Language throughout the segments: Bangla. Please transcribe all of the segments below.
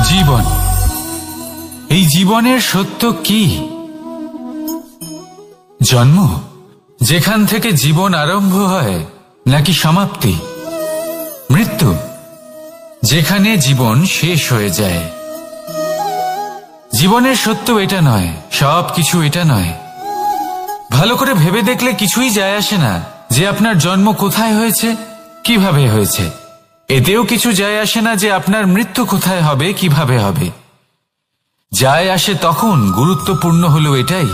জীবন, এই জীবনের সত্য কি? জন্ম, যেখান থেকে জীবন আরম্ভ হয়, নাকি সমাপ্তি? মৃত্যু, যেখানে জীবন শেষ হয়ে যায়। জীবনের সত্য এটা নয়, সব কিছু এটা নয়। ভালো করে ভেবে দেখলে কিছুই যায় আসে না যে আপনার জন্ম কোথায় হয়েছে, কিভাবে হয়েছে। এতেও কিছু যায় আসে না যে আপনার মৃত্যু কোথায় হবে, কিভাবে হবে। যায় আসে তখন, গুরুত্বপূর্ণ হলো এটাই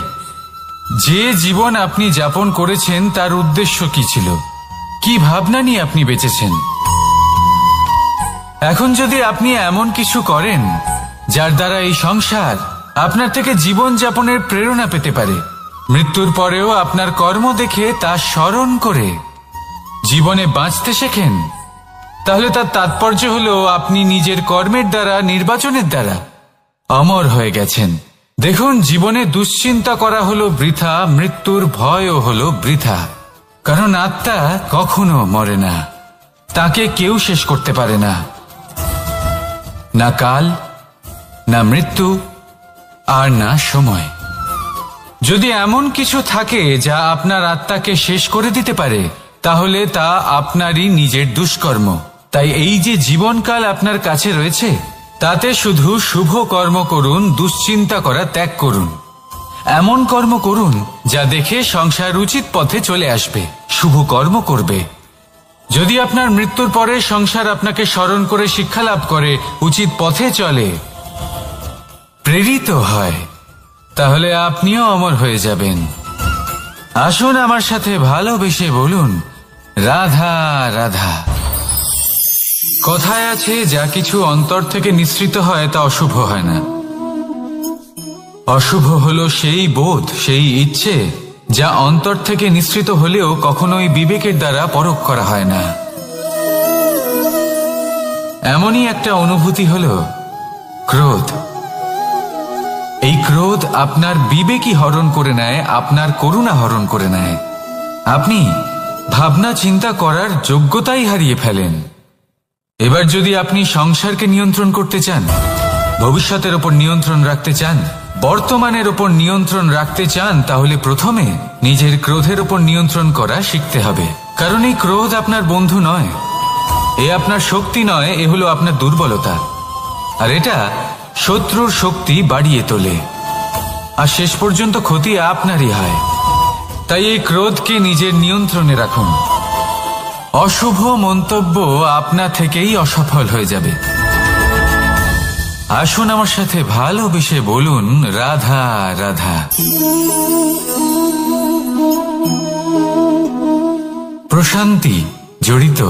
যে জীবন আপনি যাপন করেছেন তার উদ্দেশ্য কি ছিল, কি ভাবনা নিয়ে আপনি বেঁচেছেন। এখন যদি আপনি এমন কিছু করেন যার দ্বারা এই সংসার আপনার থেকে জীবন যাপনের প্রেরণা পেতে পারে, মৃত্যুর পরেও আপনার কর্ম দেখে তা স্মরণ করে জীবনে বাঁচতে শেখেন, তাহলে তার তাৎপর্য হলো আপনি নিজের কর্মের দ্বারা, নির্বাচনের দ্বারা অমর হয়ে গেছেন। দেখুন, জীবনে দুশ্চিন্তা করা হলো বৃথা, মৃত্যুর ভয়ও হলো বৃথা। কারণ আত্মা কখনো মরে না, তাকে কেউ শেষ করতে পারে না। না কাল, না মৃত্যু, আর না সময়। যদি এমন কিছু থাকে যা আপনার আত্মাকে শেষ করে দিতে পারে, তাহলে তা আপনারই নিজের দুষ্কর্ম। তাই এই যে জীবনকাল আপনার কাছে রয়েছে, তাতে শুধু শুভ কর্ম করুন, দুশ্চিন্তা করা ত্যাগ করুন। এমন কর্ম করুন যা দেখে সংসার উচিত পথে চলে আসবে, শুভ কর্ম করবে। যদি আপনার মৃত্যুর পরে সংসার আপনাকে স্মরণ করে শিক্ষা লাভ করে, উচিত পথে চলে, প্রেরিত হয়, তাহলে আপনিও অমর হয়ে যাবেন। আসুন আমার সাথে ভালোবেসে বলুন, রাধা রাধা। কথায় আছে, যা কিছু অন্তর থেকে নিঃসৃত হয় তা অশুভ হয় না। অশুভ হলো সেই বোধ, সেই ইচ্ছে যা অন্তর থেকে নিঃসৃত হলেও কখনোই বিবেকের দ্বারা পরখ করা হয় না। এমনই একটা অনুভূতি হলো ক্রোধ। এই ক্রোধ আপনার বিবেকই হরণ করে নেয়, আপনার করুণা হরণ করে নেয়। আপনি ভাবনা চিন্তা করার যোগ্যতাই হারিয়ে ফেলেন। এবার যদি আপনি সংসারকে নিয়ন্ত্রণ করতে চান, ভবিষ্যতের ওপর নিয়ন্ত্রণ রাখতে চান, বর্তমানের ওপর নিয়ন্ত্রণ রাখতে চান, তাহলে প্রথমে নিজের ক্রোধের ওপর নিয়ন্ত্রণ করা শিখতে হবে। কারণ এই ক্রোধ আপনার বন্ধু নয়, এ আপনার শক্তি নয়, এ হলো আপনার দুর্বলতা। আর এটা শত্রুর শক্তি বাড়িয়ে তোলে, আর শেষ পর্যন্ত ক্ষতি আপনারই হয়। তাই এই ক্রোধকে নিজের নিয়ন্ত্রণে রাখুন। অশুভ মন্তব্য আপনা থেকেই অসফল হয়ে যাবে। আসুন আমার সাথে ভালোবেসে বলুন, রাধা রাধা। প্রশান্তি জড়িত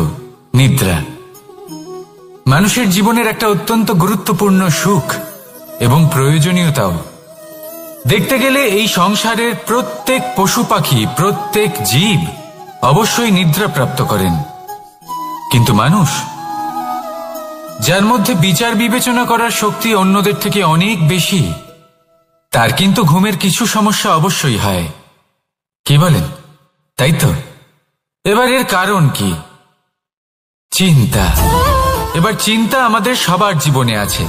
নিদ্রা মানুষের জীবনের একটা অত্যন্ত গুরুত্বপূর্ণ সুখ এবং প্রয়োজনীয়তাও। দেখতে গেলে এই সংসারের প্রত্যেক পশু পাখি, প্রত্যেক জীব অবশ্যই নিদ্রা প্রাপ্ত করেন, কিন্তু মানুষ, যার মধ্যে বিচার বিবেচনা করার শক্তি অন্যদের থেকে অনেক বেশি, তার কিন্তু ঘুমের কিছু সমস্যা অবশ্যই হয়। কি বলেন, তাই তো? এবার এর কারণ কি? চিন্তা। এবার চিন্তা আমাদের সবার জীবনে আছে।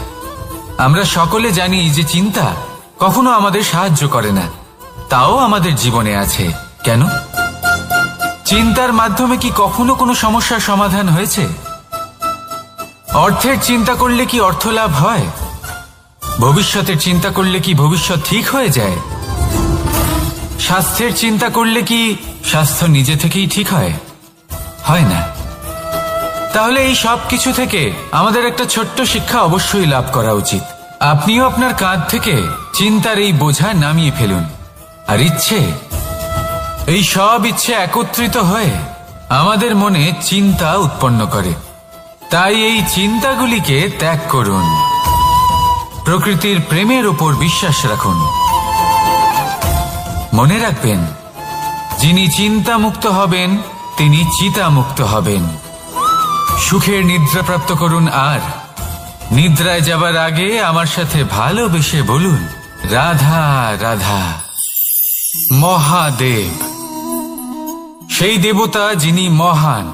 আমরা সকলে জানি যে চিন্তা কখনো আমাদের সাহায্য করে না, তাও আমাদের জীবনে আছে। কেন? চিন্তার মাধ্যমে কি কখনো কোনো সমস্যার সমাধান হয়েছে? অর্থের চিন্তা করলে কি অর্থ লাভ হয়? ভবিষ্যতের চিন্তা করলে কি ভবিষ্যৎ ঠিক হয়ে যায়? স্বাস্থ্যের চিন্তা করলে কি স্বাস্থ্য নিজে থেকেই ঠিক হয়? হয় না। তাহলে এই সব কিছু থেকে আমাদের একটা ছোট্ট শিক্ষা অবশ্যই লাভ করা উচিত। আপনিও আপনার কাঁধ থেকে চিন্তার এই বোঝা নামিয়ে ফেলুন। আর ইচ্ছে, এই সব ইচ্ছে একত্রিত হয়ে আমাদের মনে চিন্তা উৎপন্ন করে। তাই এই চিন্তাগুলিকে ত্যাগ করুন। প্রকৃতির প্রেমের উপর বিশ্বাস রাখুন। মনে রাখবেন, যিনি চিন্তা মুক্ত হবেন তিনি চিতা মুক্ত হবেন। সুখের নিদ্রা প্রাপ্ত করুন, আর নিদ্রায় যাবার আগে আমার সাথে ভালোবেসে বলুন, রাধা রাধা। মহাদেব। সেই দেবতা যিনি মহান,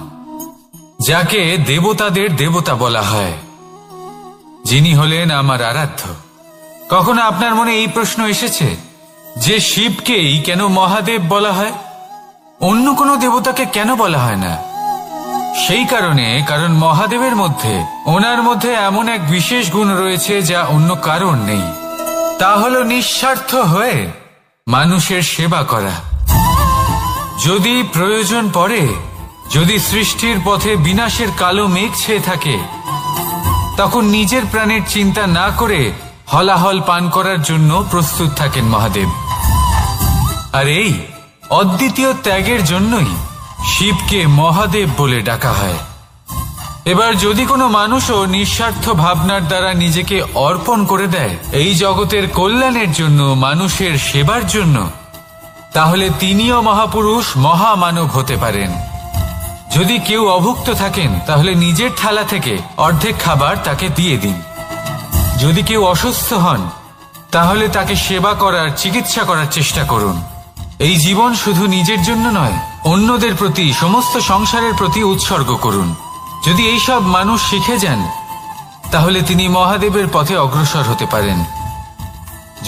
যাকে দেবতাদের দেবতা বলা হয়, যিনি হলেন আমার আরাধ্য। কখনো আপনার মনে এই প্রশ্ন এসেছে যে শিবকেই কেন মহাদেব বলা হয়, অন্য কোনো দেবতাকে কেন বলা হয় না? সেই কারণ মহাদেবের মধ্যে, ওনার মধ্যে এমন এক বিশেষ গুণ রয়েছে যা অন্য কারণ নেই। তা হলো নিঃস্বার্থ হয়ে মানুষের সেবা করা। যদি প্রয়োজন পড়ে, যদি সৃষ্টির পথে বিনাশের কালো মেঘ ছেয়ে থাকে, তখন নিজের প্রাণের চিন্তা না করে হলাহল পান করার জন্য প্রস্তুত থাকেন মহাদেব। আর এই অদ্বিতীয় ত্যাগের জন্যই শিবকে মহাদেব বলে ডাকা হয়। এবার যদি কোনো মানুষও নিঃস্বার্থ ভাবনার দ্বারা নিজেকে অর্পণ করে দেয় এই জগতের কল্যাণের জন্য, মানুষের সেবার জন্য, তাহলে তিনিও মহাপুরুষ, মহামানব হতে পারেন। যদি কেউ অভুক্ত থাকেন, তাহলে নিজের থালা থেকে অর্ধেক খাবার তাকে দিয়ে দিন। যদি কেউ অসুস্থ হন, তাহলে তাকে সেবা করার, চিকিৎসা করার চেষ্টা করুন। এই জীবন শুধু নিজের জন্য নয়, অন্যদের প্রতি, সমস্ত সংসারের প্রতি উৎসর্গ করুন। যদি এইসব মানুষ শিখে যান, তাহলে তিনি মহাদেবের পথে অগ্রসর হতে পারেন।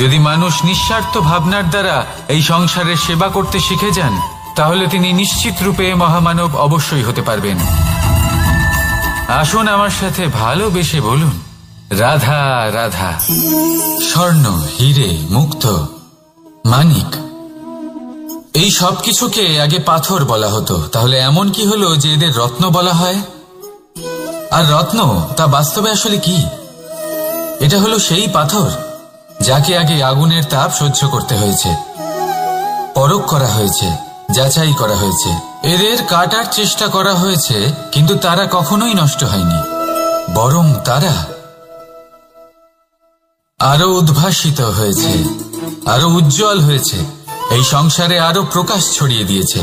যদি মানুষ নিঃস্বার্থ ভাবনার দ্বারা এই সংসারের সেবা করতে শিখে যান, তাহলে তিনি নিশ্চিত রূপে মহামানব অবশ্যই হতে পারবেন। আসুন আমার সাথে ভালোবেসে বলুন, রাধা রাধা। স্বর্ণ, হিরে, মুক্ত, মানিক, এই সব কিছুকে আগে পাথর বলা হতো। তাহলে এমন কি হলো যে এদের রত্ন বলা হয়? আর রত্ন তা বাস্তবে আসলে কি? এটা হলো সেই পাথর যাকে আগে আগুনের তাপ সহ্য করতে হয়েছে, পরখ করা হয়েছে, যাচাই করা হয়েছে, এদের কাটার চেষ্টা করা হয়েছে, কিন্তু তারা কখনোই নষ্ট হয়নি, বরং তারা আরো উদ্ভাসিত হয়েছে, আরো উজ্জ্বল হয়েছে, এই সংসারে আরো প্রকাশ ছড়িয়ে দিয়েছে।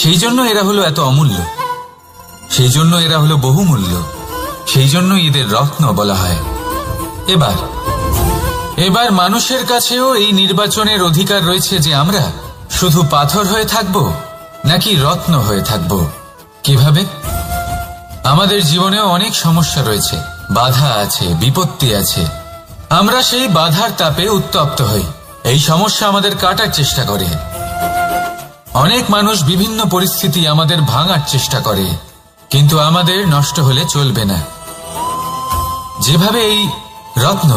সেই জন্য এরা হলো এত অমূল্য, সেই জন্য এরা হলো বহুমূল্য, সেই জন্য এদের রত্ন বলা হয়। এবার মানুষের কাছেও এই নির্বাচনের অধিকার রয়েছে যে আমরা শুধু পাথর হয়ে থাকব নাকি রত্ন হয়ে থাকব। কিভাবে? আমাদের জীবনেও অনেক সমস্যা রয়েছে, বাধা আছে, বিপত্তি আছে। আমরা সেই বাধার তাপে উত্তপ্ত হই, এই সমস্যা আমাদের কাটার চেষ্টা করে। অনেক মানুষ বিভিন্ন পরিস্থিতি আমাদের ভাঙার চেষ্টা করে, কিন্তু আমাদের নষ্ট হলে চলবে না। যেভাবে এই রত্ন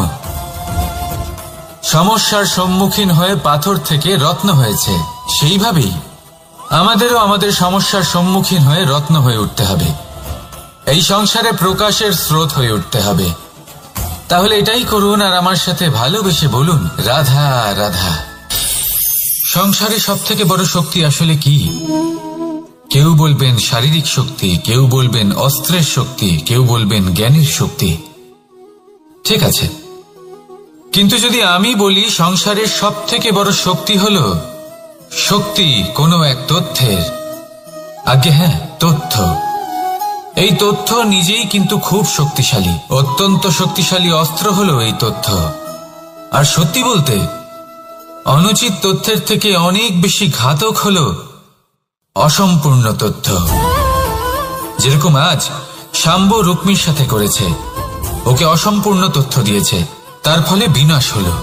সমস্যার সম্মুখীন হয়ে পাথর থেকে রত্ন হয়েছে, সেইভাবেই আমাদেরও আমাদের সমস্যার সম্মুখীন হয়ে রত্ন হয়ে উঠতে হবে, এই সংসারে প্রকাশের স্রোত হয়ে উঠতে হবে। তাহলে এটাই করুন আর আমার সাথে ভালোবেসে বলুন, রাধা রাধা। সংসারে সব থেকে বড় শক্তি আসলে কি? কেউ বলবেন শারীরিক শক্তি, কেউ বলবেন অস্ত্রের শক্তি, কেউ বলবেন জ্ঞানের শক্তি। ঠিক আছে, কিন্তু যদি আমি বলি সংসারের সব থেকে বড় শক্তি হলো শক্তি কোনো এক তথ্যের, আগে হ্যাঁ, তথ্য। এই তথ্য নিজেই কিন্তু খুব শক্তিশালী, অত্যন্ত শক্তিশালী অস্ত্র হলো এই তথ্য। আর সত্যি বলতে, অনুচিত তথ্যের থেকে অনেক বেশি ঘাতক হলো অসম্পূর্ণ তথ্য। যেরকম আজ শাম্ব রুক্মির সাথে করেছে, ওকে অসম্পূর্ণ তথ্য দিয়েছে, তার ফলে বিনাশ হলো।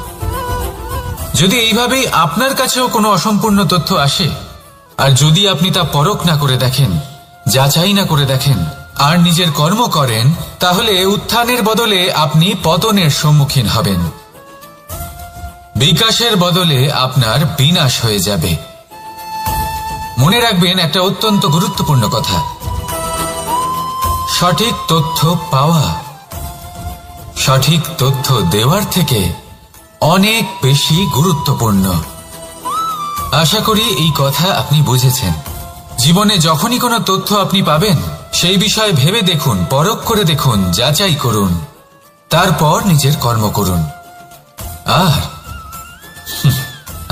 যদি এইভাবেই আপনার কাছেও কোনো অসম্পূর্ণ তথ্য আসে, আর যদি আপনি তা পরখ না করে দেখেন, যাচাই না করে দেখেন, আর নিজের কর্ম করেন, তাহলে উত্থানের বদলে আপনি পতনের সম্মুখীন হবেন, বিকাশের বদলে আপনার বিনাশ হয়ে যাবে। মনে রাখবেন একটা অত্যন্ত গুরুত্বপূর্ণ কথা, সঠিক তথ্য পাওয়া সঠিক তথ্য দেওয়ার থেকে অনেক বেশি গুরুত্বপূর্ণ। আশা করি এই কথা আপনি বুঝেছেন। জীবনে যখনই কোনো তথ্য আপনি পাবেন, সেই বিষয়ে ভেবে দেখুন, পরখ করে দেখুন, যাচাই করুন, তারপর নিজের কর্ম করুন। আর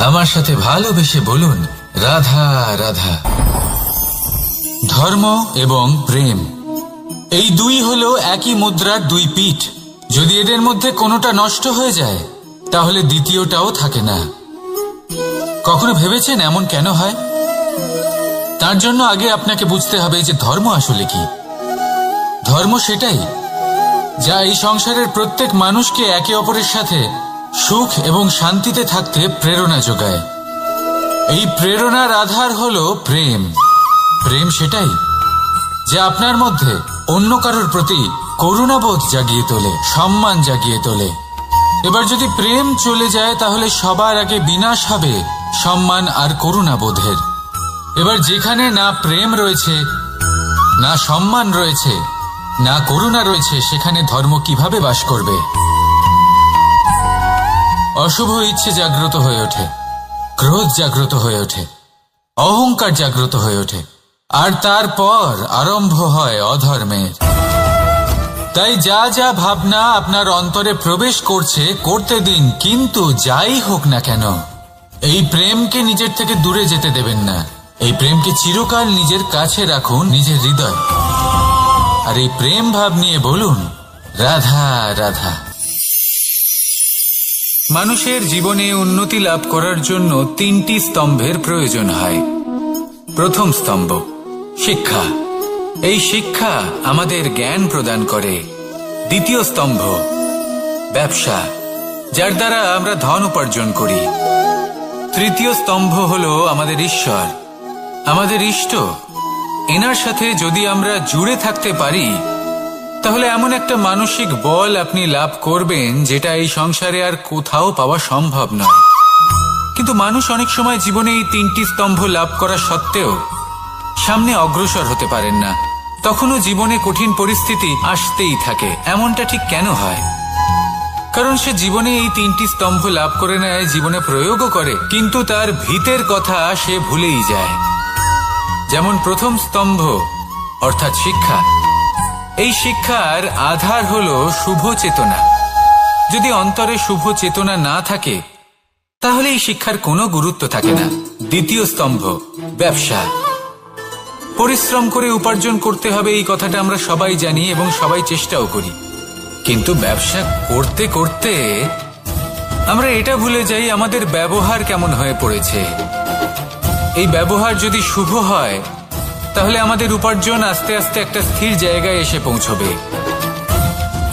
আমার সাথে ভালোবেসে বলুন, রাধা রাধা। ধর্ম এবং প্রেম, এই দুই হলো একই মুদ্রার দুই পিঠ। যদি এদের মধ্যে কোনোটা নষ্ট হয়ে যায়, তাহলে দ্বিতীয়টাও থাকে না। কখনো ভেবেছেন এমন কেন হয়? তার জন্য আগে আপনাকে বুঝতে হবে যে ধর্ম আসলে কি। ধর্ম সেটাই যা এই সংসারের প্রত্যেক মানুষকে একে অপরের সাথে সুখ এবং শান্তিতে থাকতে প্রেরণা যোগায়। এই প্রেরণার আধার হলো প্রেম। প্রেম সেটাই যা আপনার মধ্যে অন্য কারোর প্রতি করুণাবোধ জাগিয়ে তোলে, সম্মান জাগিয়ে তোলে। এবার যদি প্রেম চলে যায় তাহলে সবার আগে বিনাশ হবে সম্মান আর করুণাবোধের। এবার যেখানে না প্রেম রয়েছে, না সম্মান রয়েছে, না করুণা রয়েছে, সেখানে ধর্ম কিভাবে বাস করবে? অশুভ ইচ্ছে জাগ্রত হয়ে ওঠে, ক্রোধ জাগ্রত হয়ে ওঠে, অহংকার জাগ্রত হয়ে ওঠে, আর তারপর আরম্ভ হয় অধর্মের। তাই যা যা ভাবনা আপনার অন্তরে প্রবেশ করছে করতে দিন, কিন্তু যাই হোক না কেন এই প্রেমকে নিজের থেকে দূরে যেতে দেবেন না। এই প্রেমকে চিরকাল নিজের কাছে রাখুন, নিজের হৃদয়। আর এই প্রেম ভাব নিয়ে বলুন, রাধা রাধা। মানুষের জীবনে উন্নতি লাভ করার জন্য 3টি স্তম্ভের প্রয়োজন হয়। প্রথম স্তম্ভ শিক্ষা। এই শিক্ষা আমাদের জ্ঞান প্রদান করে। দ্বিতীয় স্তম্ভ ব্যবসা, যার দ্বারা আমরা ধন উপার্জন করি। তৃতীয় স্তম্ভ হলো আমাদের ঈশ্বর, আমাদের ইষ্ট। এনার সাথে যদি আমরা জুড়ে থাকতে পারি তাহলে এমন একটা মানসিক বল আপনি লাভ করবেন যেটা এই সংসারে আর কোথাও পাওয়া সম্ভব নয়। কিন্তু মানুষ অনেক সময় জীবনে এই 3টি স্তম্ভ লাভ করা সত্ত্বেও সামনে অগ্রসর হতে পারেন না। তখনও জীবনে কঠিন পরিস্থিতি আসতেই থাকে। এমনটা ঠিক কেন হয়? কারণ সে জীবনে এই 3টি স্তম্ভ লাভ করে নেয়, জীবনে প্রয়োগও করে, কিন্তু তার ভিতের কথা সে ভুলেই যায়। যেমন প্রথম স্তম্ভ অর্থাৎ শিক্ষা। এই শিক্ষার আধার হলো শুভ চেতনা। যদি অন্তরে শুভ চেতনা না থাকে তাহলে এই শিক্ষার কোনো গুরুত্ব থাকে না। দ্বিতীয় স্তম্ভ ব্যবসা। পরিশ্রম করে উপার্জন করতে হবে, এই কথাটা আমরা সবাই জানি এবং সবাই চেষ্টাও করি। কিন্তু ব্যবসা করতে করতে আমরা এটা ভুলে যাই আমাদের ব্যবহার কেমন হয়ে পড়েছে। এই ব্যবহার যদি শুভ হয় তাহলে আমাদের উপার্জন আস্তে আস্তে একটা স্থির জায়গায় এসে পৌঁছবে।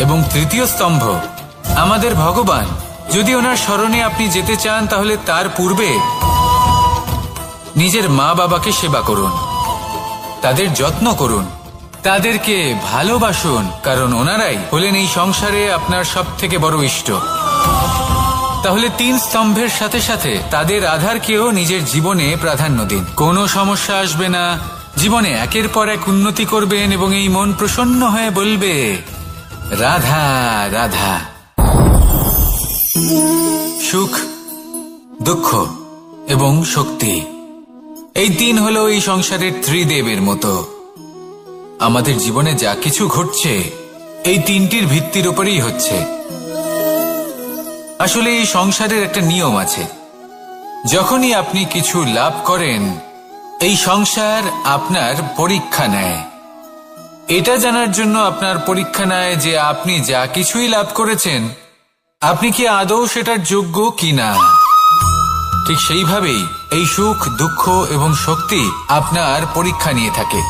এবং তৃতীয় স্তম্ভ আমাদের ভগবান। যদি ওনার স্মরণে আপনি যেতে চান তাহলে তার পূর্বে নিজের মা বাবাকে সেবা করুন, তাদের যত্ন করুন, তাদেরকে ভালোবাসুন, কারণ ওনারাই হলেন এই সংসারে আপনার সবথেকে বড় ইষ্ট। তাহলে 3 স্তম্ভের সাথে সাথে তাদের আধারকেও নিজের জীবনে প্রাধান্য দিন। কোনো সমস্যা আসবে না, জীবনে একের পর এক উন্নতি করবেন এবং এই মন প্রসন্ন হয়ে বলবে রাধা রাধা। সুখ, দুঃখ এবং শক্তি, এই 3 হলো এই সংসারের ত্রিদেবের মতো। আমাদের জীবনে যা কিছু ঘটছে এই 3টির ভিত্তির উপরেই হচ্ছে। আসলে এই সংসারের একটা নিয়ম আছে, যখনই আপনি কিছু লাভ করেন এই সংসার আপনার পরীক্ষা নেয়। এটা জানার জন্য আপনার পরীক্ষা নেয় যে আপনি যা কিছুই লাভ করেছেন আপনি কি আদৌ সেটার যোগ্য কিনা। ঠিক সেইভাবেই এই সুখ, দুঃখ এবং শক্তি আপনার পরীক্ষা নিয়ে থাকে।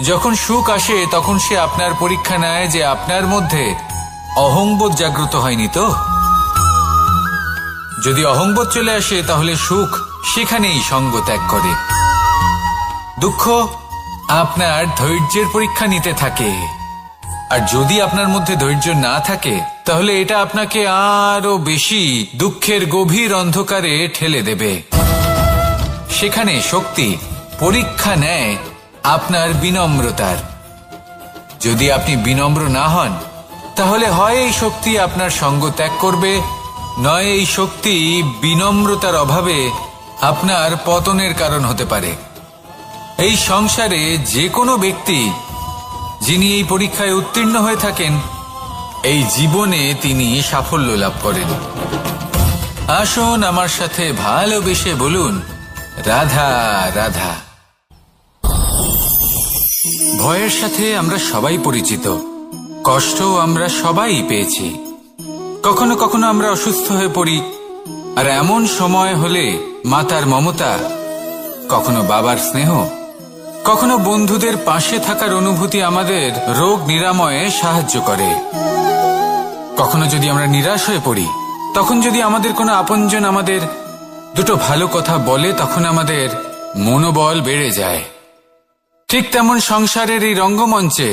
যখন সুখ আসে তখন সে আপনার পরীক্ষা নেয় যে আপনার মধ্যে অহংবোধ জাগ্রত হয়নি তো। যদি অহংবোধ চলে আসে তাহলে সুখ সেখানেই সঙ্গ ত্যাগ করে। দুঃখ আপনার ধৈর্যের পরীক্ষা নিতে থাকে, আর যদি আপনার মধ্যে ধৈর্য না থাকে তাহলে এটা আপনাকে আরো বেশি দুঃখের গভীর অন্ধকারে ঠেলে দেবে। সেখানে শক্তি পরীক্ষা নেয় আপনার বিনম্রতার। যদি আপনি বিনম্র না হন তাহলে হয় এই শক্তি আপনার সঙ্গ ত্যাগ করবে, নয় এই শক্তি বিনম্রতার অভাবে আপনার পতনের কারণ হতে পারে। এই সংসারে যে কোনো ব্যক্তি যিনি এই পরীক্ষায় উত্তীর্ণ হয়ে থাকেন এই জীবনে তিনি সাফল্য লাভ করেন। আসুন আমার সাথে ভালোবেসে বলুন রাধা রাধা। ভয়ের সাথে আমরা সবাই পরিচিত, কষ্টও আমরা সবাই পেয়েছি। কখনো কখনো আমরা অসুস্থ হয়ে পড়ি, আর এমন সময় হলে মাতার মমতা কখনো বাবার স্নেহ, কখনো বন্ধুদের পাশে থাকার অনুভূতি আমাদের রোগ নিরাময়ে সাহায্য করে। কখনো যদি আমরা নিরাশ হয়ে পড়ি, তখন যদি আমাদের কোনো আপনজন আমাদের দুটো ভালো কথা বলে, তখন আমাদের মনোবল বেড়ে যায়। ঠিক তেমন সংসারের এই রঙ্গমঞ্চে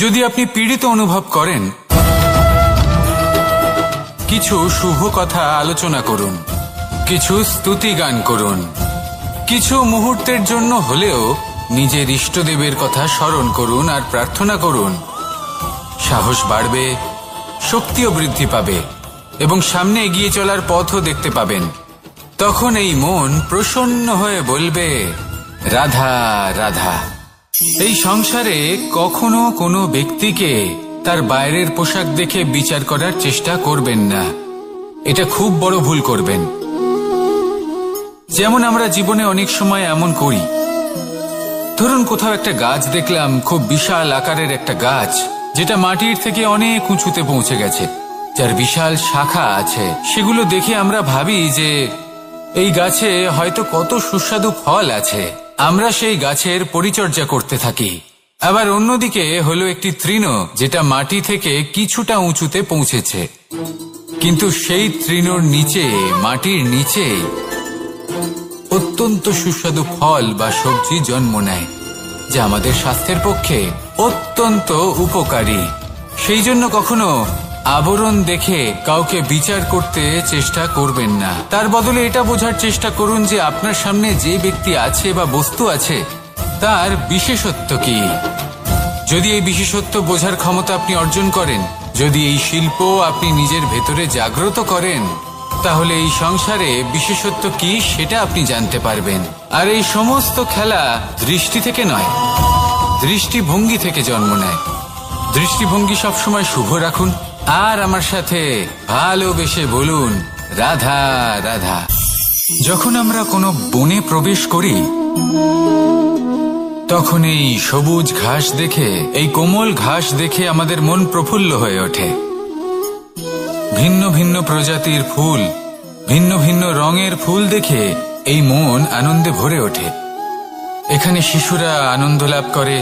যদি আপনি পীড়িত অনুভব করেন, কিছু শুভ কথা আলোচনা করুন, কিছু স্তুতি গান করুন, কিছু মুহূর্তের জন্য হলেও নিজের ইষ্টদেবের কথা স্মরণ করুন আর প্রার্থনা করুন। সাহস বাড়বে, শক্তিও বৃদ্ধি পাবে এবং সামনে এগিয়ে চলার পথও দেখতে পাবেন। তখন এই মন প্রসন্ন হয়ে বলবে, রাধা রাধা। এই সংসারে কখনো কোনো ব্যক্তিকে তার বাইরের পোশাক দেখে বিচার করার চেষ্টা করবেন না, এটা খুব বড় ভুল করবেন। যেমন আমরা জীবনে অনেক সময় এমন করি, ধরুন কোথাও একটা গাছ দেখলাম, খুব বিশাল আকারের একটা গাছ, যেটা মাটির থেকে অনেক উঁচুতে পৌঁছে গেছে, যার বিশাল শাখা আছে। সেগুলো দেখে আমরা ভাবি যে এই গাছে হয়তো কত সুস্বাদু ফল আছে, আমরা সেই গাছের পরিচর্যা করতে থাকি। আবার অন্যদিকে হলো একটি তৃণ, যেটা মাটি থেকে কিছুটা উঁচুতে পৌঁছেছে, কিন্তু সেই তৃণর নিচে, মাটির নিচে অত্যন্ত সুস্বাদু ফল বা সবজি জন্ম নেয়, যা আমাদের স্বাস্থ্যের পক্ষে অত্যন্ত উপকারী। সেই জন্য কখনো আবরণ দেখে কাউকে বিচার করতে চেষ্টা করবেন না। তার বদলে এটা বোঝার চেষ্টা করুন যে আপনার সামনে যে ব্যক্তি আছে বা বস্তু আছে, তার বিশেষত্ব কি। যদি এই বিশেষত্ব বোঝার ক্ষমতা আপনি অর্জন করেন, যদি এই শিল্প আপনি নিজের ভেতরে জাগ্রত করেন, তাহলে এই সংসারে বিশেষত্ব কি সেটা আপনি জানতে পারবেন। আর এই সমস্ত খেলা দৃষ্টি থেকে নয়, দৃষ্টিভঙ্গি থেকে জন্ম নেয়। দৃষ্টিভঙ্গি সবসময় শুভ রাখুন আর আমার সাথে ভালোবেসে বলুন, রাধা রাধা। যখন আমরা কোনো বনে প্রবেশ করি, তখন এই সবুজ ঘাস দেখে, এই কোমল ঘাস দেখে আমাদের মন প্রফুল্ল হয়ে ওঠে। ভিন্ন ভিন্ন প্রজাতির ফুল, ভিন্ন ভিন্ন রঙের ফুল দেখে এই মন আনন্দে ভরে ওঠে। এখানে শিশুরা আনন্দ লাভ করে,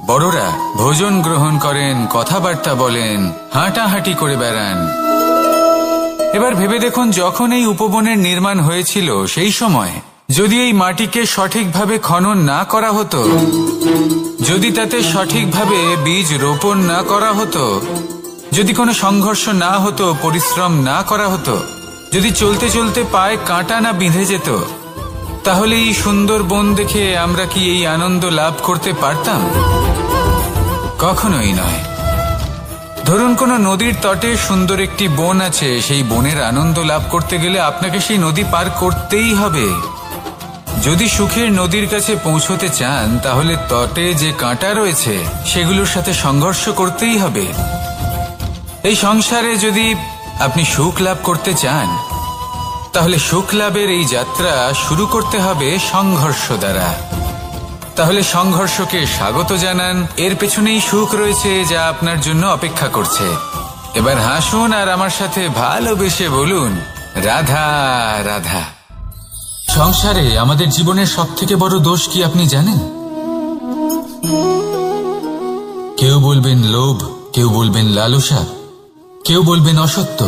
বড়রা ভোজন গ্রহণ করেন, কথাবার্তা বলেন, হাঁটাহাঁটি করে বেড়ান। এবার ভেবে দেখুন, যখন এই উপবনের নির্মাণ হয়েছিল, সেই সময় যদি এই মাটিকে সঠিকভাবে খনন না করা হতো, যদি তাতে সঠিকভাবে বীজ রোপণ না করা হতো, যদি কোনো সংঘর্ষ না হতো, পরিশ্রম না করা হতো, যদি চলতে চলতে পায়ে কাঁটা না বিঁধে যেত, তাহলে এই সুন্দর বন দেখে আমরা কি এই আনন্দ লাভ করতে পারতাম? কখনোই নয়। ধরুন কোনো নদীর তটে সুন্দর একটি বন আছে, সেই বনের আনন্দ লাভ করতে গেলে আপনাকে সেই নদী পার করতেই হবে। যদি সুখের নদীর কাছে পৌঁছতে চান, তাহলে তটে যে কাঁটা রয়েছে সেগুলোর সাথে সংঘর্ষ করতেই হবে। এই সংসারে যদি আপনি সুখ লাভ করতে চান, তাহলে সুখ লাভের এই যাত্রা শুরু করতে হবে সংঘর্ষ দ্বারা। তাহলে সংঘর্ষকে স্বাগত জানান, এর পেছনেই সুখ রয়েছে যা আপনার জন্য অপেক্ষা করছে। এবার হাসুন আর আমার সাথে ভালোবেসে বলুন, রাধা রাধা। সংসারে আমাদের জীবনের সবথেকে বড় দোষ কি আপনি জানেন? কেউ বলবেন লোভ, কেউ বলবেন লালসা, কেউ বলবেন অসত্য।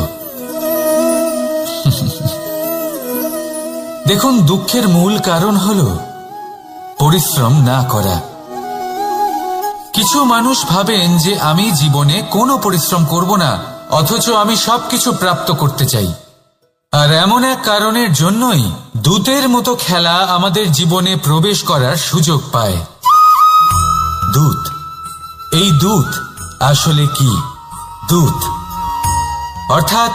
দেখুন, দুঃখের মূল কারণ হলো পরিশ্রম না করা। কিছু মানুষ ভাবেন যে আমি জীবনে কোনো পরিশ্রম করব না, অথচ আমি সবকিছু প্রাপ্ত করতে চাই। আর এমন এক কারণের জন্যই দূতের মতো খেলা আমাদের জীবনে প্রবেশ করার সুযোগ পায়। দূত। এই দূত আসলে কি? দূত অর্থাৎ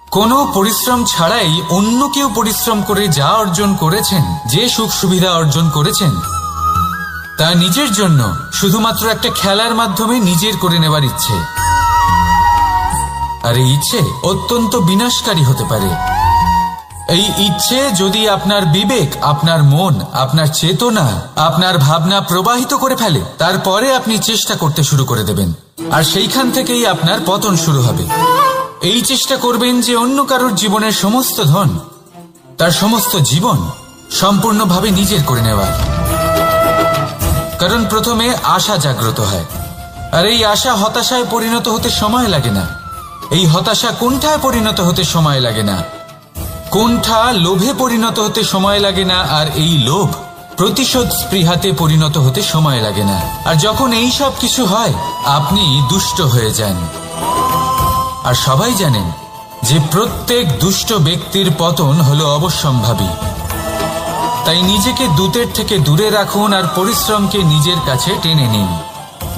কোনো পরিশ্রম ছাড়াই অন্য কেউ পরিশ্রম করে যা অর্জন করেছেন, যে সুখ সুবিধা অর্জন করেছেন, তা নিজের জন্য শুধুমাত্র একটা খেলার মাধ্যমে নিজের করে নেবার ইচ্ছে। আর এই ইচ্ছে অত্যন্ত বিনাশকারী হতে পারে। এই ইচ্ছে যদি আপনার বিবেক, আপনার মন, আপনার চেতনা, আপনার ভাবনা প্রবাহিত করে ফেলে, তারপরে আপনি চেষ্টা করতে শুরু করে দেবেন, আর সেইখান থেকেই আপনার পতন শুরু হবে। এই চেষ্টা করবেন যে অন্য কারোর জীবনের সমস্ত ধন, তার সমস্ত জীবন সম্পূর্ণভাবে নিজের করে নেওয়ার। কারণ প্রথমে আশা জাগ্রত হয়, আর এই আশা হতাশায় পরিণত হতে সময় লাগে না। এই হতাশা কুণ্ঠায় পরিণত হতে সময় লাগে না, কুণ্ঠা লোভে পরিণত হতে সময় লাগে না, আর এই লোভ প্রতিশোধ স্পৃহাতে পরিণত হতে সময় লাগে না। আর যখন এই সব কিছু হয়, আপনি দুষ্ট হয়ে যান। আর সবাই জানেন যে প্রত্যেক দুষ্ট ব্যক্তির পতন হলো অবশ্যম্ভাবী। তাই নিজেকে দূতের থেকে দূরে রাখুন আর পরিশ্রমকে নিজের কাছে টেনে নিন।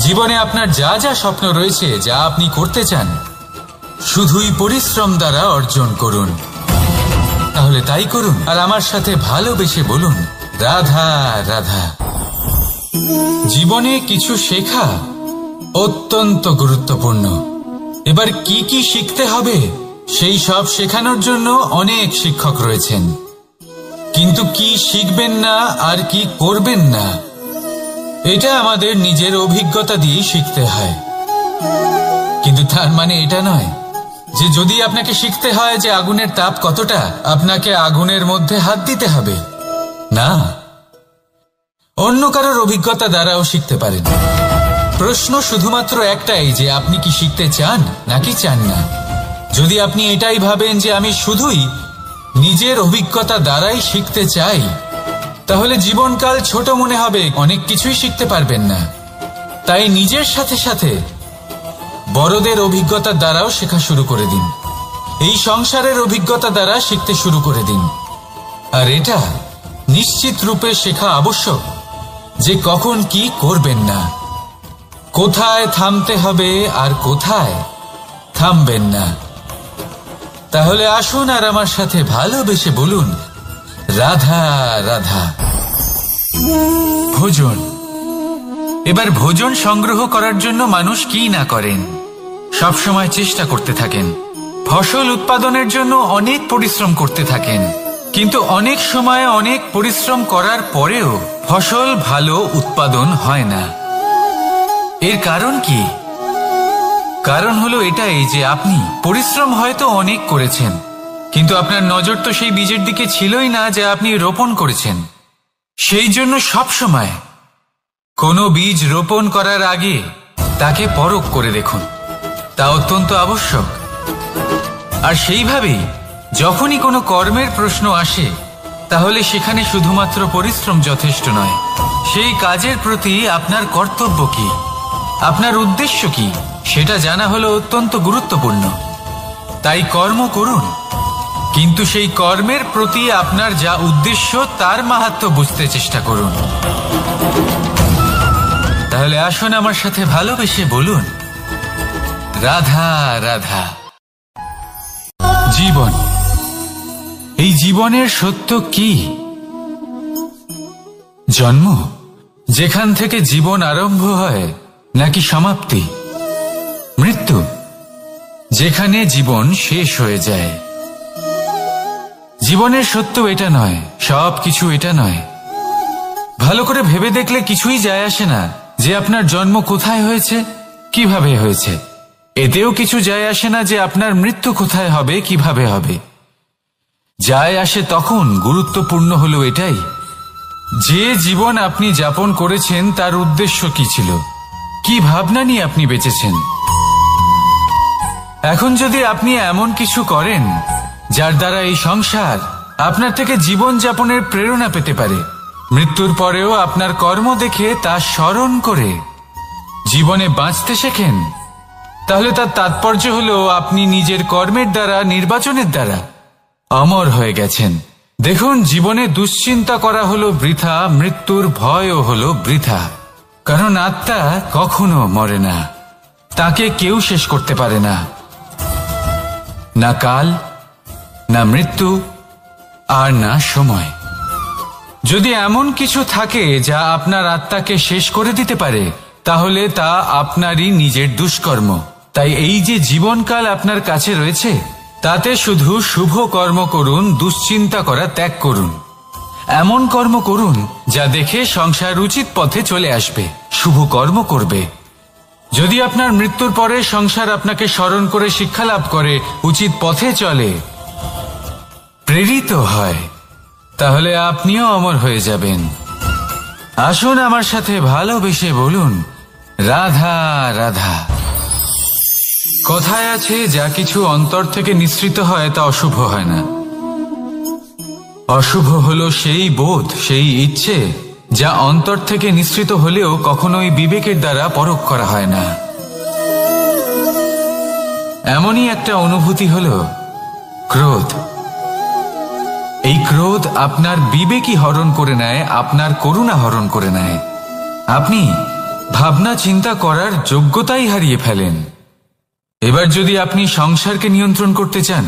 জীবনে আপনার যা যা স্বপ্ন রয়েছে, যা আপনি করতে চান, শুধুই পরিশ্রম দ্বারা অর্জন করুন। তাহলে তাই করুন, আর আমার সাথে ভালোবেসে বলুন, রাধা রাধা। জীবনে কিছু শেখা অত্যন্ত গুরুত্বপূর্ণ। এবার কি কি শিখতে হবে, সেই সব শেখানোর জন্য অনেক শিক্ষক রয়েছেন। কিন্তু কি শিখবেন না আর কি করবেন না, এটা আমাদের নিজের অভিজ্ঞতা দিয়ে শিখতে হয়। কিন্তু তার মানে এটা নয় যে যদি আপনাকে শিখতে হয় যে আগুনের তাপ কতটা, আপনাকে আগুনের মধ্যে হাত দিতে হবে। না, অন্য কারোর অভিজ্ঞতা দ্বারাও শিখতে পারেন। প্রশ্ন শুধুমাত্র একটাই যে আপনি কি শিখতে চান নাকি চান না। যদি আপনি এটাই ভাবেন যে আমি শুধুই নিজের অভিজ্ঞতা দ্বারাই শিখতে চাই, তাহলে জীবনকাল ছোট মনে হবে, অনেক কিছুই শিখতে পারবেন না। তাই নিজের সাথে সাথে বড়দের অভিজ্ঞতা দ্বারাও শেখা শুরু করে দিন। এই সংসারের অভিজ্ঞতা দ্বারা শিখতে শুরু করে দিন। আর এটা নিশ্চিত রূপে শেখা আবশ্যক যে কখন কি করবেন না, কোথায় থামতে হবে আর কোথায় থামবেন না। তাহলে আসুন আর আমার সাথে ভালোবেসে বলুন, রাধা রাধা। ভোজন। এবার ভোজন সংগ্রহ করার জন্য মানুষ কি না করেন, সবসময় চেষ্টা করতে থাকেন। ফসল উৎপাদনের জন্য অনেক পরিশ্রম করতে থাকেন, কিন্তু অনেক সময় অনেক পরিশ্রম করার পরেও ফসল ভালো উৎপাদন হয় না। এর কারণ কি? কারণ হলো এটাই যে আপনি পরিশ্রম হয়তো অনেক করেছেন, কিন্তু আপনার নজর তো সেই বীজের দিকে ছিলই না যা আপনি রোপণ করেছেন। সেই জন্য সবসময় কোনো বীজ রোপণ করার আগে তাকে পরখ করে দেখুন, তা অত্যন্ত আবশ্যক। আর সেইভাবেই যখনই কোনো কর্মের প্রশ্ন আসে, তাহলে সেখানে শুধুমাত্র পরিশ্রম যথেষ্ট নয়। সেই কাজের প্রতি আপনার কর্তব্য কি, আপনার উদ্দেশ্য কি, সেটা জানা হলো অত্যন্ত গুরুত্বপূর্ণ। তাই কর্ম করুন, কিন্তু সেই কর্মের প্রতি আপনার যা উদ্দেশ্য তার মাহাত্ম্য বুঝতে চেষ্টা করুন। তাহলে আসুন আমার সাথে ভালোবেসে বলুন, রাধা রাধা। জীবন, এই জীবনের সত্য কি? জন্ম, যেখান থেকে জীবন আরম্ভ হয়, নাকি সমাপ্তি? মৃত্যু, যেখানে জীবন শেষ হয়ে যায়। জীবনের সত্য এটা নয়, সব কিছু এটা নয়। ভালো করে ভেবে দেখলে কিছুই যায় আসে না যে আপনার জন্ম কোথায় হয়েছে, কিভাবে হয়েছে। এতেও কিছু যায় আসে না যে আপনার মৃত্যু কোথায় হবে, কিভাবে হবে। যায় আসে তখন গুরুত্বপূর্ণ হলো এটাই যে জীবন আপনি যাপন করেছেন তার উদ্দেশ্য কি ছিল, কি ভাবনা নিয়ে আপনি বেঁচেছেন। এখন যদি আপনি এমন কিছু করেন যার দ্বারা এই সংসার আপনার থেকে জীবন যাপনের প্রেরণা পেতে পারে, মৃত্যুর পরেও আপনার কর্ম দেখে তা স্মরণ করে জীবনে বাঁচতে শেখেন, তাহলে তার তাৎপর্য হলো আপনি নিজের কর্মের দ্বারা, নির্বাচনের দ্বারা অমর হয়ে গেছেন। দেখুন, জীবনে দুশ্চিন্তা করা হলো বৃথা, মৃত্যুর ভয়ও হলো বৃথা। কারণ আত্মা কখনো মরে না, তাকে কেউ শেষ করতে পারে না, না কাল, না মৃত্যু, আর না সময়। যদি এমন কিছু থাকে যা আপনার আত্মাকে শেষ করে দিতে পারে, তাহলে তা আপনারই নিজের দুষ্কর্ম। তাই এই যে জীবনকাল আপনার কাছে রয়েছে, তাতে শুধু শুভ কর্ম করুন, দুশ্চিন্তা করা ত্যাগ করুন। এমন কর্ম করুন যা দেখে সংসার উচিত পথে চলে আসবে, শুভ কর্ম করবে। যদি আপনার মৃত্যুর পরে সংসার আপনাকে স্মরণ করে শিক্ষা লাভ করে, উচিত পথে চলে, প্রেরিত হয়, তাহলে আপনিও অমর হয়ে যাবেন। আসুন আমার সাথে ভালোবেসে বলুন, রাধা রাধা। কথায় আছে, যা কিছু অন্তর থেকে নিঃসৃত হয় তা অশুভ হয় না। অশুভ হলো সেই বোধ, সেই ইচ্ছে যা অন্তর থেকে নিঃসৃত হলেও কখনোই বিবেকের দ্বারা পরখ করা হয় না। এমনই একটা অনুভূতি হলো ক্রোধ। এই ক্রোধ আপনার বিবেকই হরণ করে নেয়, আপনার করুণা হরণ করে নেয়। আপনি ভাবনা চিন্তা করার যোগ্যতাই হারিয়ে ফেলেন। এবার যদি আপনি সংসারকে নিয়ন্ত্রণ করতে চান,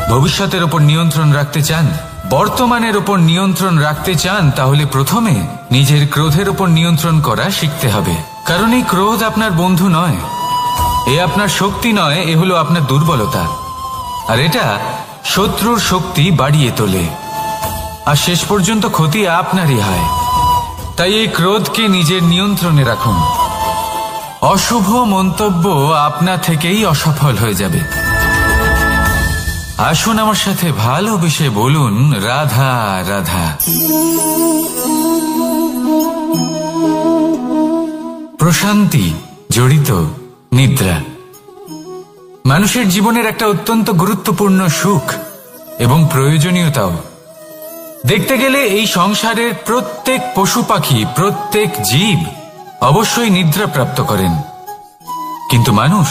ভবিষ্যতের ওপর নিয়ন্ত্রণ রাখতে চান, বর্তমানের ওপর নিয়ন্ত্রণ রাখতে চান, তাহলে প্রথমে নিজের ক্রোধের ওপর নিয়ন্ত্রণ করা শিখতে হবে। কারণ এই ক্রোধ আপনার বন্ধু নয়, এ আপনার শক্তি নয়, এ হলো আপনার দুর্বলতা। আর এটা শত্রুর শক্তি বাড়িয়ে তোলে, আর শেষ পর্যন্ত ক্ষতি আপনারই হয়। তাই এই ক্রোধকে নিজের নিয়ন্ত্রণে রাখুন। অশুভ মন্তব্য আপনা থেকেই অসফল হয়ে যাবে। আসুন আমার সাথে ভালোবেসে বলুন, রাধা রাধা। প্রশান্তি জড়িত নিদ্রা মানুষের জীবনের একটা অত্যন্ত গুরুত্বপূর্ণ সুখ এবং প্রয়োজনীয়তাও। দেখতে গেলে এই সংসারের প্রত্যেক পশু পাখি, প্রত্যেক জীব অবশ্যই নিদ্রা প্রাপ্ত করেন, কিন্তু মানুষ,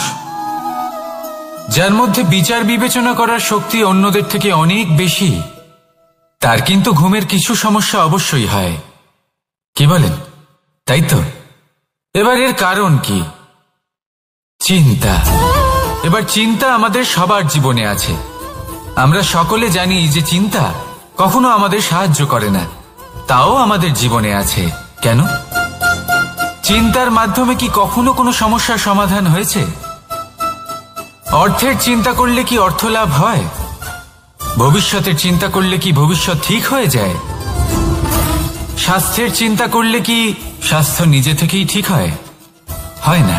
যার মধ্যে বিচার বিবেচনা করার শক্তি অন্যদের থেকে অনেক বেশি, তার কিন্তু ঘুমের কিছু সমস্যা অবশ্যই হয়। কি বলেন? তাই তো। এবার এর কারণ কি? চিন্তা। এবার চিন্তা আমাদের সবার জীবনে আছে। আমরা সকলে জানি যে চিন্তা কখনো আমাদের সাহায্য করে না, তাও আমাদের জীবনে আছে। কেন? চিন্তার মাধ্যমে কি কখনো কোনো সমস্যার সমাধান হয়েছে? অর্থের চিন্তা করলে কি অর্থ লাভ হয়? ভবিষ্যতের চিন্তা করলে কি ভবিষ্যৎ ঠিক হয়ে যায়? স্বাস্থ্যের চিন্তা করলে কি স্বাস্থ্য নিজে থেকেই ঠিক হয়? হয় না।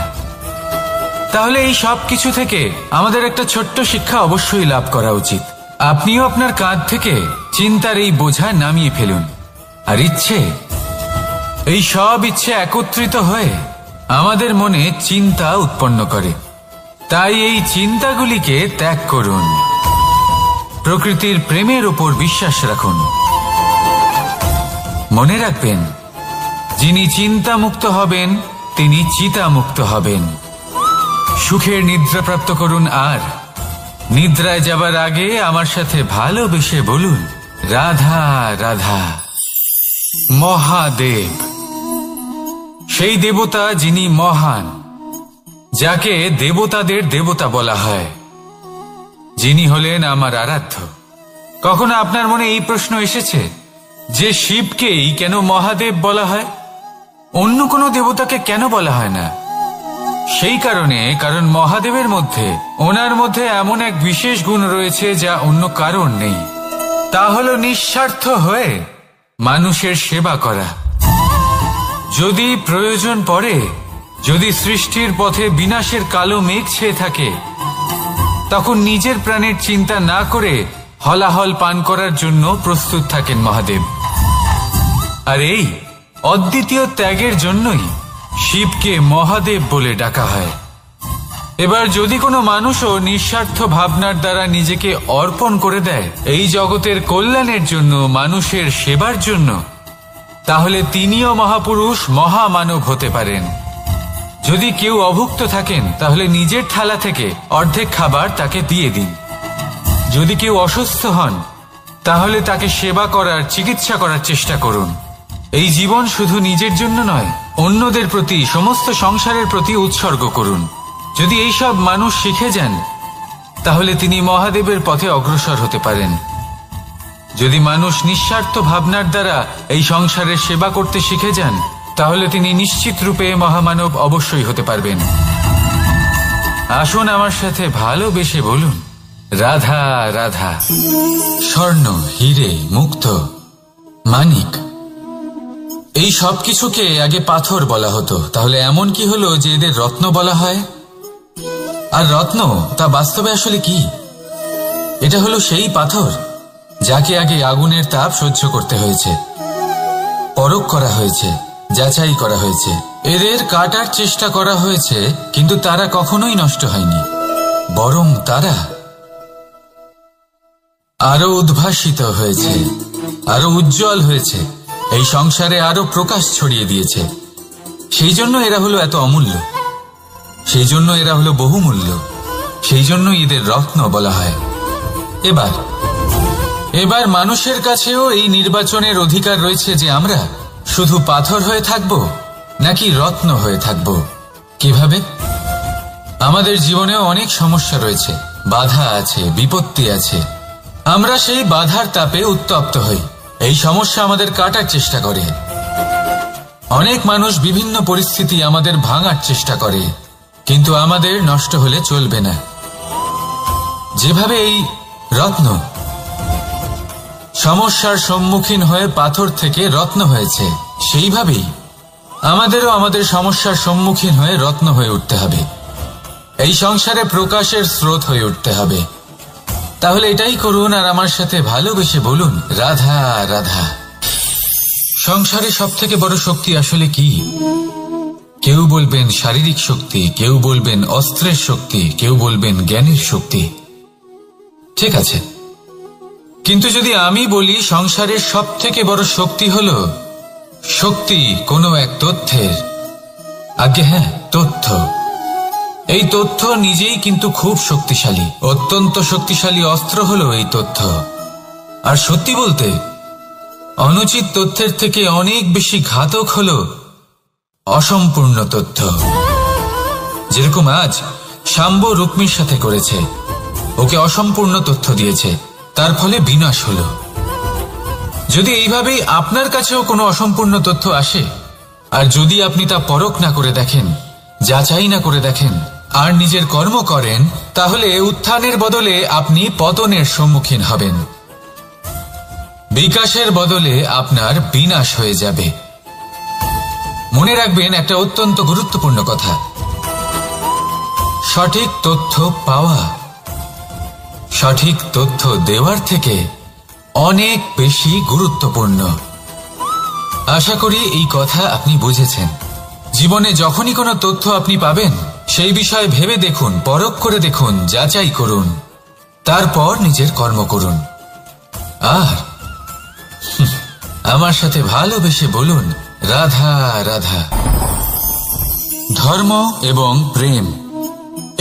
তাহলে এই সব কিছু থেকে আমাদের একটা ছোট্ট শিক্ষা অবশ্যই লাভ করা উচিত। আপনিও আপনার কাঁধ থেকে চিন্তার এই বোঝা নামিয়ে ফেলুন। আর ইচ্ছে, এই সব ইচ্ছে একত্রিত হয়ে আমাদের মনে চিন্তা উৎপন্ন করে। তাই এই চিন্তাগুলিকে ত্যাগ করুন। প্রকৃতির প্রেমের উপর বিশ্বাস রাখুন। মনে রাখবেন, যিনি চিন্তা মুক্ত হবেন তিনি চিতা মুক্ত হবেন। সুখের নিদ্রা প্রাপ্ত করুন, আর নিদ্রায় যাবার আগে আমার সাথে ভালোবেসে বলুন, রাধা রাধা। মহাদেব সেই দেবতা যিনি মহান, যাকে দেবতাদের দেবতা বলা হয়, যিনি হলেন আমার আরাধ্য। কখনো আপনার মনে এই প্রশ্ন এসেছে যে শিবকেই কেন মহাদেব বলা হয়, অন্য কোনো দেবতাকে কেন বলা হয় না? সেই কারণে, কারণ মহাদেবের মধ্যে, ওনার মধ্যে এমন এক বিশেষ গুণ রয়েছে যা অন্য কারণ নেই। তা হল নিঃস্বার্থ হয়ে মানুষের সেবা করা। যদি প্রয়োজন পড়ে, যদি সৃষ্টির পথে বিনাশের কালো মেঘ ছেয়ে থাকে, তখন নিজের প্রাণের চিন্তা না করে হলাহল পান করার জন্য প্রস্তুত থাকেন মহাদেব। আর এই অদ্বিতীয় ত্যাগের জন্যই শিবকে মহাদেব বলে ডাকা হয়। এবার যদি কোনো মানুষও নিঃস্বার্থ ভাবনার দ্বারা নিজেকে অর্পণ করে দেয় এই জগতের কল্যাণের জন্য, মানুষের সেবার জন্য, তাহলে তিনিও মহাপুরুষ, মহামানব হতে পারেন। যদি কেউ অভুক্ত থাকেন, তাহলে নিজের থালা থেকে অর্ধেক খাবার তাকে দিয়ে দিন। যদি কেউ অসুস্থ হন, তাহলে তাকে সেবা করার, চিকিৎসা করার চেষ্টা করুন। এই জীবন শুধু নিজের জন্য নয়, অন্যদের প্রতি, সমস্ত সংসারের প্রতি উৎসর্গ করুন। যদি এইসব মানুষ শিখে যান, তাহলে তিনি মহাদেবের পথে অগ্রসর হতে পারেন। যদি মানুষ নিঃস্বার্থ ভাবনার দ্বারা এই সংসারের সেবা করতে শিখে যান, তাহলে তিনি নিশ্চিত রূপে মহামানব অবশ্যই হতে পারবেন। আসুন আমার সাথে ভালোবেসে বলুন, রাধা রাধা। স্বর্ণ, হিরে, মুক্ত, মানিক, এই সব কিছুকে আগে পাথর বলা হতো। তাহলে এমন কি হলো যে এদের রত্ন বলা হয়? আর রত্ন তা বাস্তবে আসলে কি? এটা হলো সেই পাথর যাকে আগে আগুনের তাপ সহ্য করতে হয়েছে, পরখ করা হয়েছে, যাচাই করা হয়েছে, এদের কাটার চেষ্টা করা হয়েছে, কিন্তু তারা কখনোই নষ্ট হয়নি, বরং তারা আরো উদ্ভাসিত হয়েছে, আরো উজ্জ্বল হয়েছে, এই সংসারে আরো প্রকাশ ছড়িয়ে দিয়েছে। সেই জন্য এরা হলো এত অমূল্য, সেই জন্য এরা হলো বহুমূল্য, সেই জন্য এদের রত্ন বলা হয়। এবার মানুষের কাছেও এই নির্বাচনের অধিকার রয়েছে যে আমরা শুধু পাথর হয়ে থাকব নাকি রত্ন হয়ে থাকব। কিভাবে? আমাদের জীবনেও অনেক সমস্যা রয়েছে, বাধা আছে, বিপত্তি আছে। আমরা সেই বাধার তাপে উত্তপ্ত হই, এই সমস্যা আমাদের কাটার চেষ্টা করে। অনেক মানুষ বিভিন্ন পরিস্থিতি আমাদের ভাঙার চেষ্টা করে, কিন্তু আমাদের নষ্ট হলে চলবে না। যেভাবে এই রত্ন সমস্যার সম্মুখীন হয়ে পাথর থেকে রত্ন হয়েছে, সেইভাবেই আমাদেরও আমাদের সমস্যার সম্মুখীন হয়ে রত্ন হয়ে উঠতে হবে, এই সংসারে প্রকাশের স্রোত হয়ে উঠতে হবে। তাহলে এটাই করুন আর আমার সাথে ভালোবেসে বলুন, রাধা রাধা। সংসারে সব থেকে বড় শক্তি আসলে কি? কেউ বলবেন শারীরিক শক্তি, কেউ বলবেন অস্ত্রের শক্তি, কেউ বলবেন জ্ঞানের শক্তি। ঠিক আছে, কিন্তু যদি আমি বলি সংসারের সব থেকে বড় শক্তি হলো শক্তি কোনো এক তথ্যের, আগে হ্যাঁ, তথ্য। এই তথ্য নিজেই কিন্তু খুব শক্তিশালী, অত্যন্ত শক্তিশালী অস্ত্র হলো এই তথ্য। আর সত্যি বলতে অনুচিত তথ্যের থেকে অনেক বেশি ঘাতক হলো অসম্পূর্ণ তথ্য। যেরকম আজ শাম্ব রুক্মির সাথে করেছে, ওকে অসম্পূর্ণ তথ্য দিয়েছে, তার ফলে বিনাশ হলো। যদি এইভাবেই আপনার কাছেও কোনো অসম্পূর্ণ তথ্য আসে, আর যদি আপনি তা পরখ না করে দেখেন, যাচাই না করে দেখেন, আর নিজের কর্ম করেন, তাহলে উত্থানের বদলে আপনি পতনের সম্মুখীন হবেন, বিকাশের বদলে আপনার বিনাশ হয়ে যাবে। মনে রাখবেন একটা অত্যন্ত গুরুত্বপূর্ণ কথা, সঠিক তথ্য পাওয়া সঠিক তথ্য দেওয়ার থেকে অনেক বেশি গুরুত্বপূর্ণ। আশা করি এই কথা আপনি বুঝেছেন। জীবনে যখনই কোনো তথ্য আপনি পাবেন, সেই বিষয়ে ভেবে দেখুন, পরখ করে দেখুন, যাচাই করুন, তারপর নিজের কর্ম করুন। আর আমার সাথে ভালোবেসে বলুন, রাধা রাধা। ধর্ম এবং প্রেম,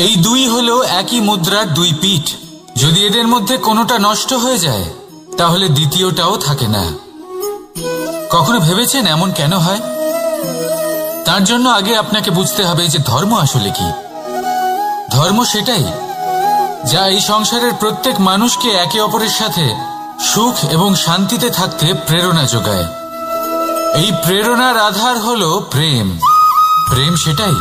এই দুই হলো একই মুদ্রার দুই পিঠ। যদি এদের মধ্যে কোনোটা নষ্ট হয়ে যায়, তাহলে দ্বিতীয়টাও থাকে না। কখনো ভেবেছেন এমন কেন হয়? তার জন্য আগে আপনাকে বুঝতে হবে যে ধর্ম আসলে কি। ধর্ম সেটাই যা এই সংসারের প্রত্যেক মানুষকে একে অপরের সাথে সুখ এবং শান্তিতে থাকতে প্রেরণা যোগায়। এই প্রেরণার আধার হলো প্রেম। প্রেম সেটাই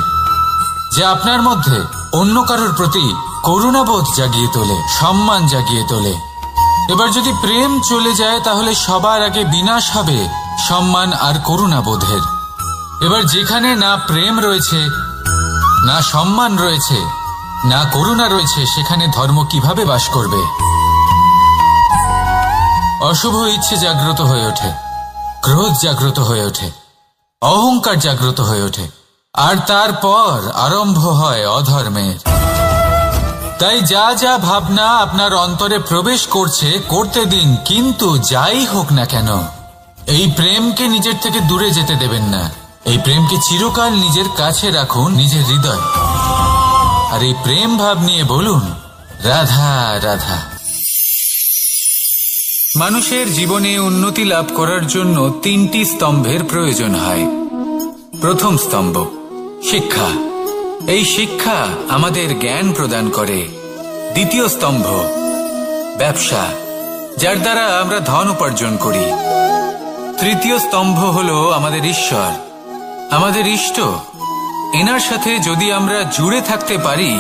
যা আপনার মধ্যে অন্য কারোর প্রতি করুণাবোধ জাগিয়ে তোলে, সম্মান জাগিয়ে তোলে। এবার যদি প্রেম চলে যায়, তাহলে সবার আগে বিনাশ হবে সম্মান আর করুণাবোধের। এবার যেখানে না প্রেম রয়েছে, না সম্মান রয়েছে, না করুণা রয়েছে, সেখানে ধর্ম কিভাবে বাস করবে? অশুভ ইচ্ছে জাগ্রত হয়ে ওঠে, ক্রোধ জাগ্রত হয়ে ওঠে, অহংকার জাগ্রত হয়ে ওঠে, আর তারপর আরম্ভ হয় অধর্মের। তাই যা যা ভাবনা আপনার অন্তরে প্রবেশ করছে, করতে দিন, কিন্তু যাই হোক না কেন, এই প্রেমকে নিজের থেকে দূরে যেতে দেবেন না। এই প্রেমকে চিরকাল নিজের কাছে রাখুন, নিজের হৃদয়। আর এই প্রেম ভাব নিয়ে বলুন, রাধা রাধা। মানুষের জীবনে উন্নতি লাভ করার জন্য তিনটি স্তম্ভের প্রয়োজন হয়। প্রথম স্তম্ভ শিক্ষা। এই শিক্ষা আমাদের জ্ঞান প্রদান করে। দ্বিতীয় স্তম্ভ ব্যবসা, যার দ্বারা আমরা ধন উপার্জন করি। তৃতীয় স্তম্ভ হলো আমাদের ঈশ্বর, আমাদের ইষ্ট। এনার সাথে যদি আমরা জুড়ে থাকতে পারি,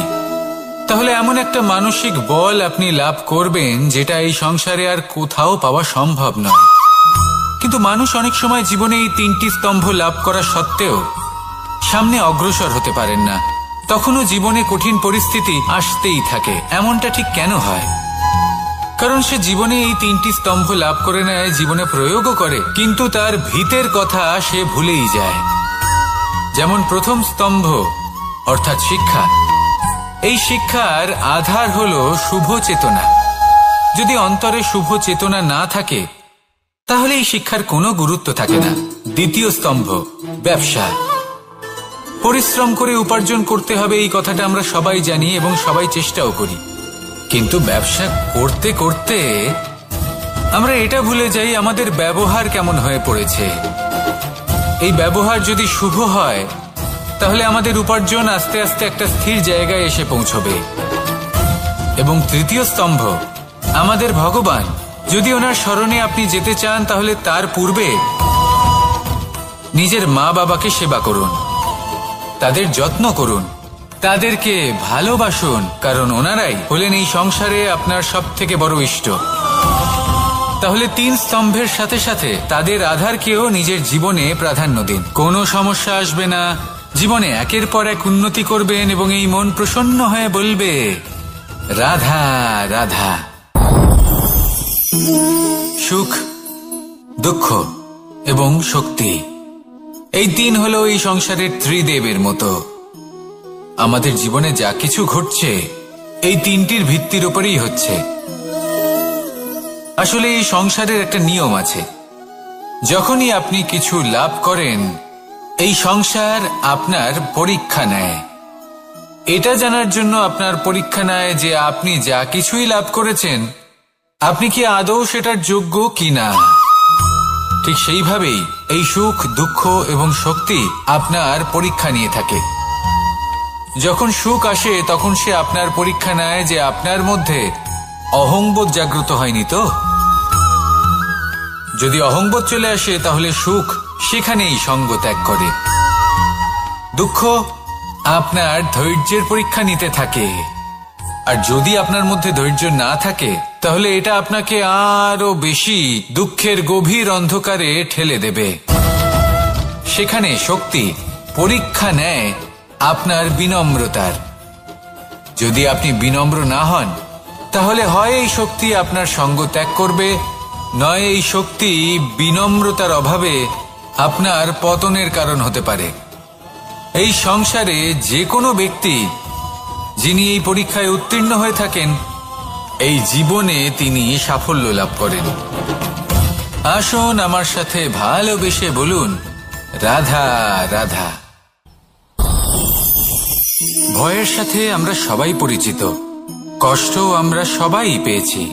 তাহলে এমন একটা মানসিক বল আপনি লাভ করবেন যেটা এই সংসারে আর কোথাও পাওয়া সম্ভব নয়। কিন্তু মানুষ অনেক সময় জীবনে এই তিনটি স্তম্ভ লাভ করা সত্ত্বেও সামনে অগ্রসর হতে পারেন না। তখনও জীবনে কঠিন পরিস্থিতি আসতেই থাকে। এমনটা ঠিক কেন হয়? কারণ সে জীবনে এই 3টি স্তম্ভ লাভ করে নেয়, জীবনে প্রয়োগও করে, কিন্তু তার ভিতের কথা সে ভুলেই যায়। যেমন প্রথম স্তম্ভ অর্থাৎ শিক্ষা। এই শিক্ষার আধার হল শুভ চেতনা। যদি অন্তরে শুভ চেতনা না থাকে তাহলে এই শিক্ষার কোনো গুরুত্ব থাকে না। দ্বিতীয় স্তম্ভ ব্যবসা। পরিশ্রম করে উপার্জন করতে হবে, এই কথাটা আমরা সবাই জানি এবং সবাই চেষ্টাও করি, কিন্তু ব্যবসা করতে করতে আমরা এটা ভুলে যাই আমাদের ব্যবহার কেমন হয়ে পড়েছে। এই ব্যবহার যদি শুভ হয় তাহলে আমাদের উপার্জন আস্তে আস্তে একটা স্থির জায়গায় এসে পৌঁছবে। এবং তৃতীয় স্তম্ভ আমাদের ভগবান। যদি ওনার শরণে আপনি যেতে চান তাহলে তার পূর্বে নিজের মা বাবাকে সেবা করুন, তাদের যত্ন করুন, তাদেরকে ভালোবাসুন, কারণ ওনারাই হলেন এই সংসারে আপনার সবথেকে বড় ইষ্ট। তাহলে 3 স্তম্ভের সাথে সাথে তাদের আধারকেও নিজের জীবনে প্রাধান্য দিন। কোনো সমস্যা আসবে না, জীবনে একের পর এক উন্নতি করবেন এবং এই মন প্রসন্ন হয়ে বলবে রাধা রাধা। সুখ, দুঃখ এবং শক্তি, এই 3 হলো এই সংসারের ত্রিদেবের মতো। আমাদের জীবনে যা কিছু ঘটছে এই 3টির ভিত্তির উপরেই হচ্ছে। আসলে এই সংসারের একটা নিয়ম আছে, যখনই আপনি কিছু লাভ করেন এই সংসার আপনার পরীক্ষা নেয়। এটা জানার জন্য আপনার পরীক্ষা নেয় যে আপনি যা কিছুই লাভ করেছেন আপনি কি আদৌ সেটার যোগ্য কিনা। ঠিক সেইভাবেই এই সুখ, দুঃখ এবং শক্তি আপনার পরীক্ষা নিয়ে থাকে। যখন সুখ আসে তখন সে আপনার পরীক্ষা নেয় যে আপনার মধ্যে অহংবোধ জাগ্রত হয়নি তো। যদি অহংবোধ চলে আসে তাহলে সুখ সেখানেই সঙ্গ ত্যাগ করে। দুঃখ আপনার ধৈর্যের পরীক্ষা নিতে থাকে, আর যদি আপনার মধ্যে ধৈর্য না থাকে তাহলে এটা আপনাকে আরো বেশি দুঃখের গভীর অন্ধকারে ঠেলে দেবে। সেখানে শক্তি পরীক্ষা নেয় আপনার বিনম্রতার। যদি আপনি বিনম্র না হন তাহলে হয় এই শক্তি আপনার সঙ্গ ত্যাগ করবে, নয় এই শক্তি বিনম্রতার অভাবে আপনার পতনের কারণ হতে পারে। এই সংসারে যে কোনো ব্যক্তি যিনি এই পরীক্ষায় উত্তীর্ণ হয়ে থাকেন এই জীবনে তিনি সাফল্য লাভ করেন। আসুন আমার সাথে ভালোবেসে বলুন রাধা রাধা। ভয়ের সাথে আমরা সবাই পরিচিত, কষ্ট আমরা সবাই পেয়েছি।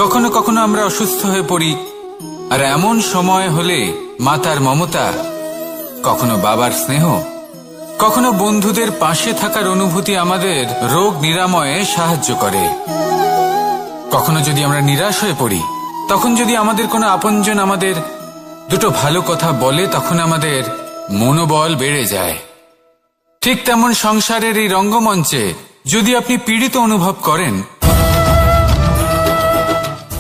কখনো কখনো আমরা অসুস্থ হয়ে পড়ি, আর এমন সময় হলে মাতার মমতা, কখনো বাবার স্নেহ, কখনো বন্ধুদের পাশে থাকার অনুভূতি আমাদের রোগ নিরাময়ে সাহায্য করে। কখনো যদি আমরা নিরাশ হয়ে পড়ি তখন যদি আমাদের কোনো আপনজন আমাদের দুটো ভালো কথা বলে তখন আমাদের মনোবল বেড়ে যায়। ঠিক তেমন সংসারের এই রঙ্গমঞ্চে যদি আপনি পীড়িত অনুভব করেন,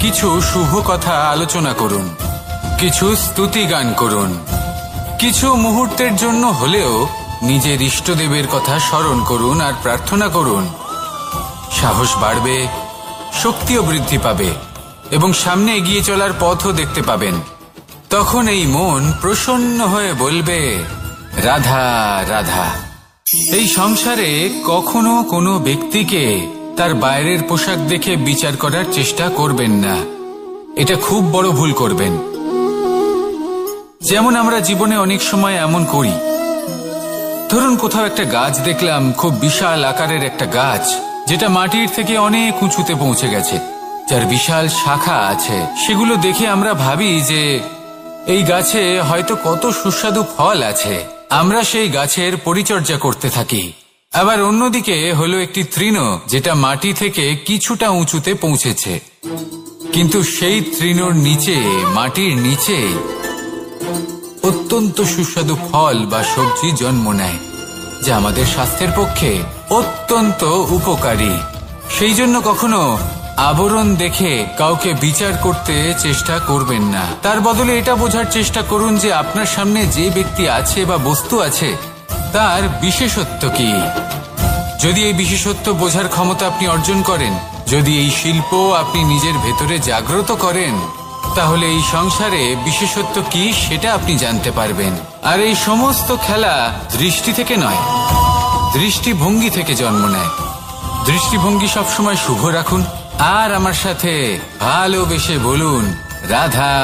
কিছু শুভ কথা আলোচনা করুন, কিছু স্তুতি গান করুন, কিছু মুহূর্তের জন্য হলেও নিজের ইষ্টদেবের কথা স্মরণ করুন আর প্রার্থনা করুন। সাহস বাড়বে, শক্তিও বৃদ্ধি পাবে এবং সামনে এগিয়ে চলার পথও দেখতে পাবেন। তখন এই মন প্রসন্ন হয়ে বলবে রাধা রাধা। এই সংসারে কখনো কোনো ব্যক্তিকে তার বাইরের পোশাক দেখে বিচার করার চেষ্টা করবেন না, এটা খুব বড় ভুল করবেন। যেমন আমরা জীবনে অনেক সময় এমন করি, ধরুন কোথাও একটা গাছ দেখলাম, খুব বিশাল আকারের একটা গাছ যেটা মাটির থেকে অনেক উঁচুতে পৌঁছে গেছে, যার বিশাল শাখা আছে। সেগুলো দেখে আমরা ভাবি যে এই গাছে হয়তো কত সুস্বাদু ফল আছে, আমরা সেই গাছের পরিচর্যা করতে থাকি। আবার অন্যদিকে হলো একটি তৃণ যেটা মাটি থেকে কিছুটা উঁচুতে পৌঁছেছে, কিন্তু সেই তৃণর নিচে, মাটির নিচে অত্যন্ত সুস্বাদু ফল বা সবজি জন্ম নেয়, যা আমাদের স্বাস্থ্যের পক্ষে অত্যন্ত উপকারী। সেই জন্য কখনো আবরণ দেখে কাউকে বিচার করতে চেষ্টা করবেন না। তার বদলে এটা বোঝার চেষ্টা করুন যে আপনার সামনে যে ব্যক্তি আছে বা বস্তু আছে তার বিশেষত্ব কি। যদি এই বিশেষত্ব বোঝার ক্ষমতা আপনি অর্জন করেন, যদি এই শিল্প আপনি নিজের ভেতরে জাগ্রত করেন, তাহলে এই সংসারে বিশেষত্ব কি সেটা আপনি জানতে পারবেন। আর এই সমস্ত খেলা দৃষ্টি থেকে নয়, দৃষ্টিভঙ্গি থেকে জন্ম নেয়। দৃষ্টিভঙ্গি সবসময় শুভ রাখুন আর আমার সাথে ভালোবেসে বলুন রাধা।